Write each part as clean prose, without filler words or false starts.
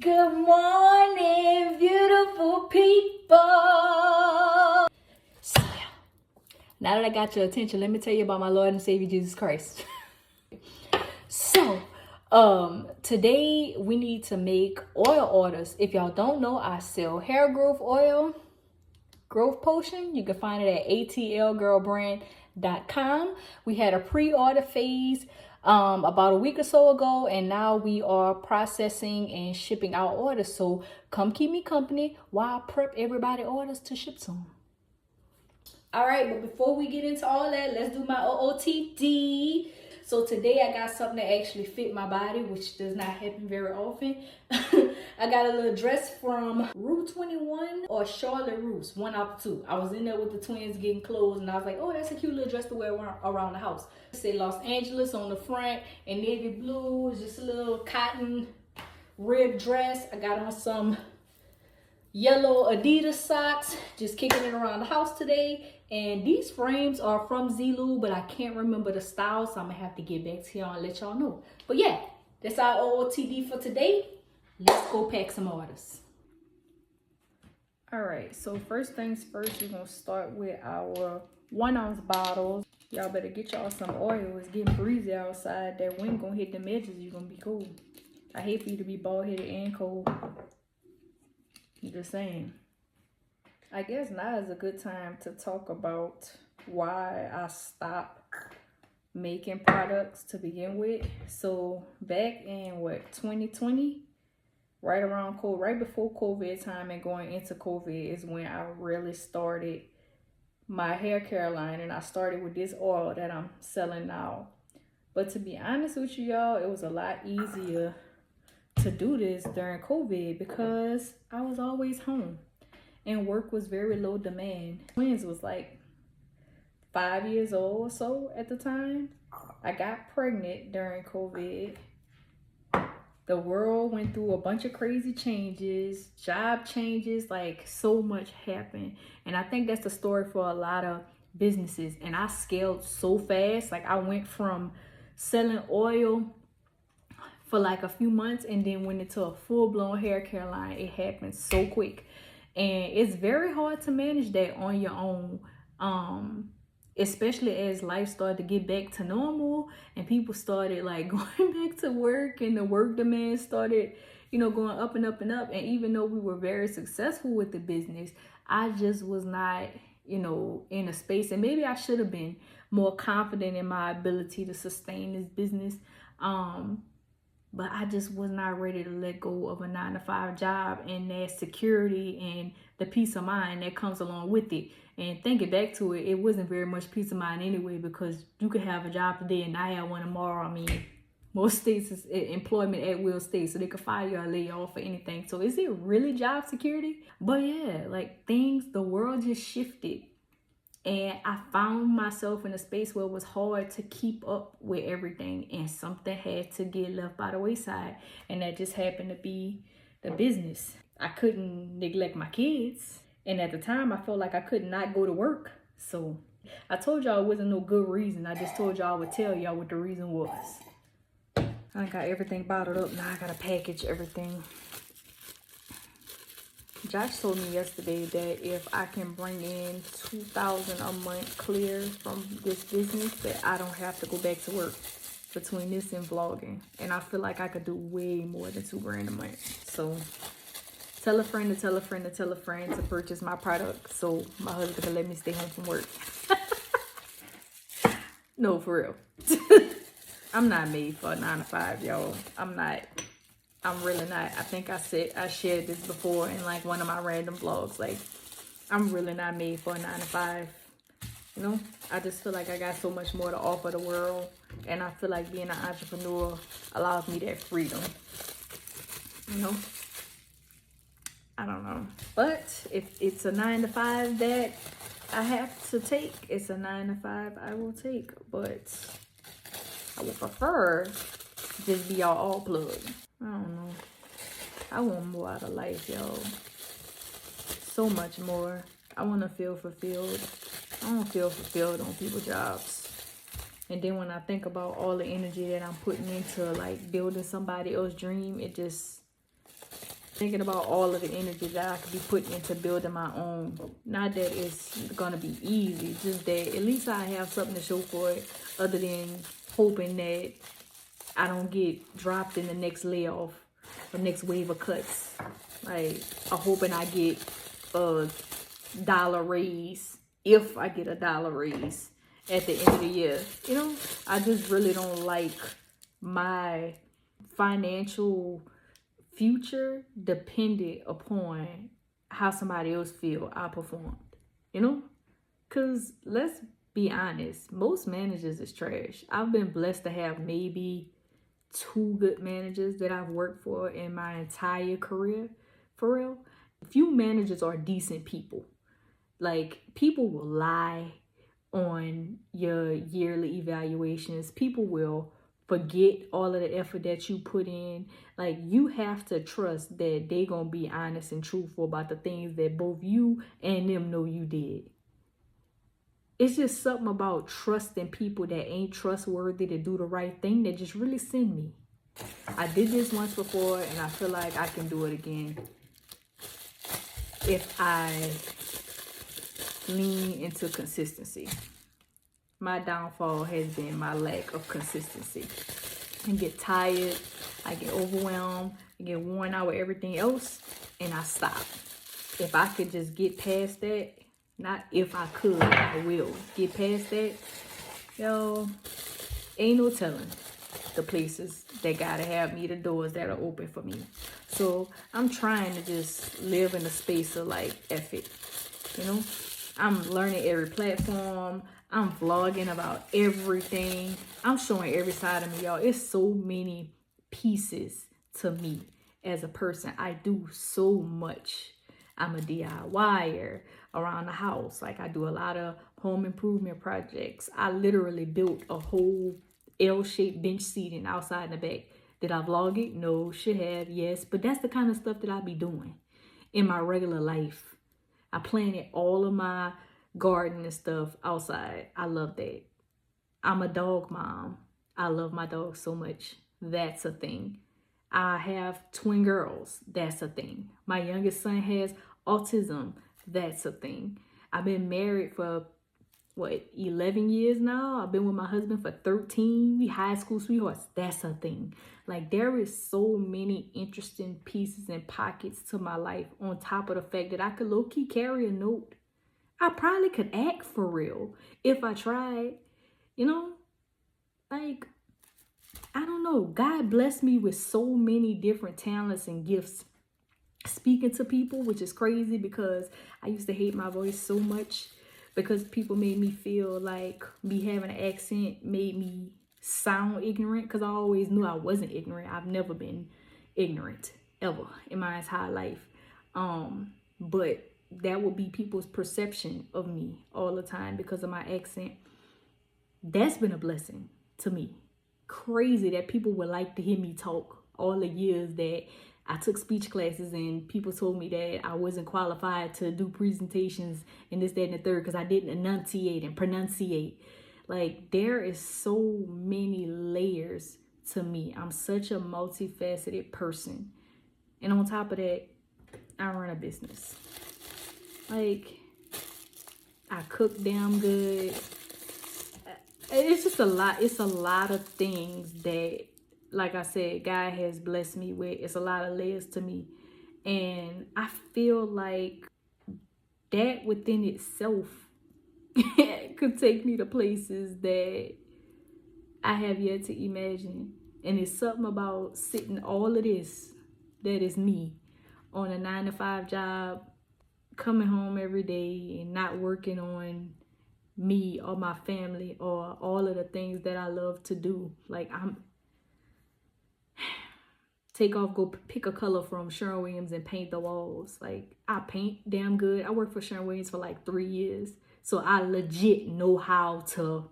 Good morning, beautiful people. So, now that I got your attention, let me tell you about my Lord and Savior Jesus Christ. So, today we need to make oil orders. If y'all don't know, I sell hair growth oil, growth potion. You can find it at atlgirlbrand.com. We had a pre-order phase about a week or so ago, and now we are processing and shipping our orders. So come keep me company while I prep everybody orders to ship soon. All right, but before we get into all that, let's do my OOTD. So today I got something that actually fit my body, which does not happen very often. I got a little dress from Rue 21 or Charlotte Russe, one out of two. I was in there with the twins getting clothes, and I was like, oh, that's a cute little dress to wear around the house. It said Los Angeles on the front and navy blue. It's just a little cotton rib dress. I got on some yellow Adidas socks, just kicking it around the house today. And these frames are from Zulu, but I can't remember the style, so I'm gonna have to get back to y'all and let y'all know. But yeah, that's our OOTD for today. Let's go pack some orders. All right, so first things first, we're gonna start with our 1 ounce bottles. Y'all better get y'all some oil. It's getting breezy outside. That wind gonna hit them edges. You're gonna be cold. I hate for you to be bald headed and cold. I'm just saying. I guess now is a good time to talk about why I stopped making products to begin with. So back in 2020, right before COVID time and going into COVID is when I really started my hair care line, and I started with this oil that I'm selling now. But to be honest with you, y'all, it was a lot easier to do this during COVID because I was always home and work was very low demand. Twins was like 5 years old or so at the time. I got pregnant during COVID. The world went through a bunch of crazy changes, job changes, like so much happened. And I think that's the story for a lot of businesses. And I scaled so fast. Like I went from selling oil for like a few months and then went into a full-blown hair care line. It happened so quick. And it's very hard to manage that on your own, especially as life started to get back to normal and people started like going back to work and the work demand started, going up and up and up. And even though we were very successful with the business, I just was not, in a space, and maybe I should have been more confident in my ability to sustain this business. But I just was not ready to let go of a 9-to-5 job and that security and the peace of mind that comes along with it. And thinking back to it, it wasn't very much peace of mind anyway, because you could have a job today and not have one tomorrow. I mean, most states is employment at will states, so they could fire you or lay you off for anything. So is it really job security? But yeah, like the world just shifted. And I found myself in a space where it was hard to keep up with everything, and something had to get left by the wayside. And that just happened to be the business. I couldn't neglect my kids. And at the time, I felt like I could not go to work. So I told y'all it wasn't no good reason. I just told y'all I would tell y'all what the reason was. I got everything bottled up. Now I got to package everything. Josh told me yesterday that if I can bring in $2,000 a month clear from this business, that I don't have to go back to work between this and vlogging. And I feel like I could do way more than $2,000 a month. So tell a friend to tell a friend to tell a friend to purchase my product so my husband can let me stay home from work. No, for real. I'm not made for a 9-to-5, y'all. I'm really not. I think I shared this before in like one of my random vlogs. Like, I'm really not made for a 9-to-5. I just feel like I got so much more to offer the world. And I feel like being an entrepreneur allows me that freedom. I don't know. But if it's a 9-to-5 that I have to take, it's a 9-to-5 I will take. But I would prefer just be all plugged. I don't know. I want more out of life, y'all. So much more. I want to feel fulfilled. I don't feel fulfilled on people's jobs. And then when I think about all the energy that I'm putting into like building somebody else's dream, it just Thinking about all of the energy that I could be putting into building my own. Not that it's gonna be easy, just that at least I have something to show for it, other than hoping that I don't get dropped in the next layoff or next wave of cuts. Like, I'm hoping I get a dollar raise, if I get a dollar raise at the end of the year. You know, I just really don't like my financial future dependent upon how somebody else feel I performed. You know? Because let's be honest, most managers is trash. I've been blessed to have maybe 2 good managers that I've worked for in my entire career. For real. Few managers are decent people. Like, people will lie on your yearly evaluations. People will forget all of the effort that you put in. Like, you have to trust that they gonna be honest and truthful about the things that both you and them know you did. It's just something about trusting people that ain't trustworthy to do the right thing that just really send me. I did this once before, and I feel like I can do it again if I lean into consistency. My downfall has been my lack of consistency. I get tired, I get overwhelmed, I get worn out with everything else, and I stop. If I could just get past that, not if I could, I will get past that, yo, ain't no telling the places that gotta have me, the doors that are open for me. So I'm trying to just live in a space of like, F it, you know? I'm learning every platform. I'm vlogging about everything. I'm showing every side of me, y'all. It's so many pieces to me as a person. I do so much. I'm a DIYer around the house. Like, I do a lot of home improvement projects. I literally built a whole L-shaped bench seating outside in the back. Did I vlog it? No. Should have, yes. But that's the kind of stuff that I be doing in my regular life. I planted all of my garden and stuff outside. I love that. I'm a dog mom. I love my dogs so much. That's a thing. I have twin girls. That's a thing. My youngest son has autism. That's a thing. I've been married for 11 years now. I've been with my husband for 13. We high school sweethearts. That's a thing. Like, there is so many interesting pieces and pockets to my life, on top of the fact that I could low-key carry a note. I probably could act for real if I tried, you know? Like, I don't know. God blessed me with so many different talents and gifts speaking to people, which is crazy because I used to hate my voice so much because people made me feel like me having an accent made me sound ignorant, because I always knew I wasn't ignorant. I've never been ignorant ever in my entire life. But that would be people's perception of me all the time because of my accent. That's been a blessing to me. Crazy that people would like to hear me talk. All the years that I took speech classes and people told me that I wasn't qualified to do presentations and this, that, and the third because I didn't enunciate and pronunciate. Like, there is so many layers to me. I'm such a multifaceted person. And on top of that, I run a business. Like, I cook damn good. It's just a lot. It's a lot of things that, like I said, God has blessed me with. It's a lot of layers to me. And I feel like that within itself could take me to places that I have yet to imagine. And it's something about sitting all of this, that is me, on a 9-to-5 job, coming home every day and not working on me or my family or all of the things that I love to do. Like, take off, go pick a color from Sherwin-Williams and paint the walls. Like, I paint damn good. I worked for Sherwin-Williams for like 3 years. So I legit know how to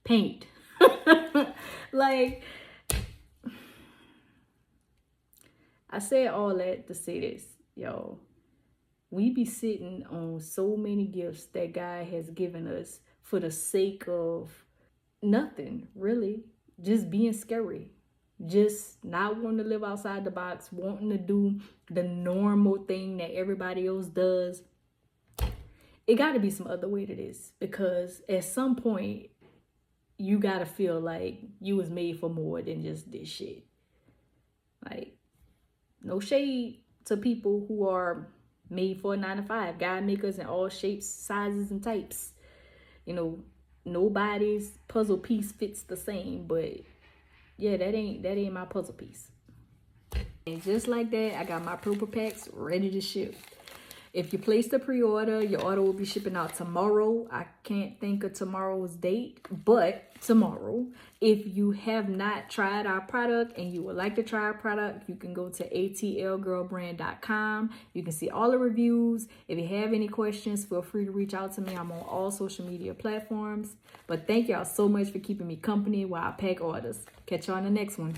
paint. Like, I said all that to say this, yo. We be sitting on so many gifts that God has given us for the sake of nothing, really. Just being scary. just not wanting to live outside the box, wanting to do the normal thing that everybody else does. It got to be some other way to this, because at some point you got to feel like you was made for more than just this shit. Like, no shade to people who are made for a 9-to-5, God makers in all shapes, sizes, and types. You know, nobody's puzzle piece fits the same, but yeah, that ain't my puzzle piece. And just like that, I got my purple packs ready to ship. If you place the pre-order, your order will be shipping out tomorrow. I can't think of tomorrow's date, but tomorrow. If you have not tried our product and you would like to try our product, you can go to atlgirlbrand.com. You can see all the reviews. If you have any questions, feel free to reach out to me. I'm on all social media platforms. But thank y'all so much for keeping me company while I pack orders. Catch y'all on the next one.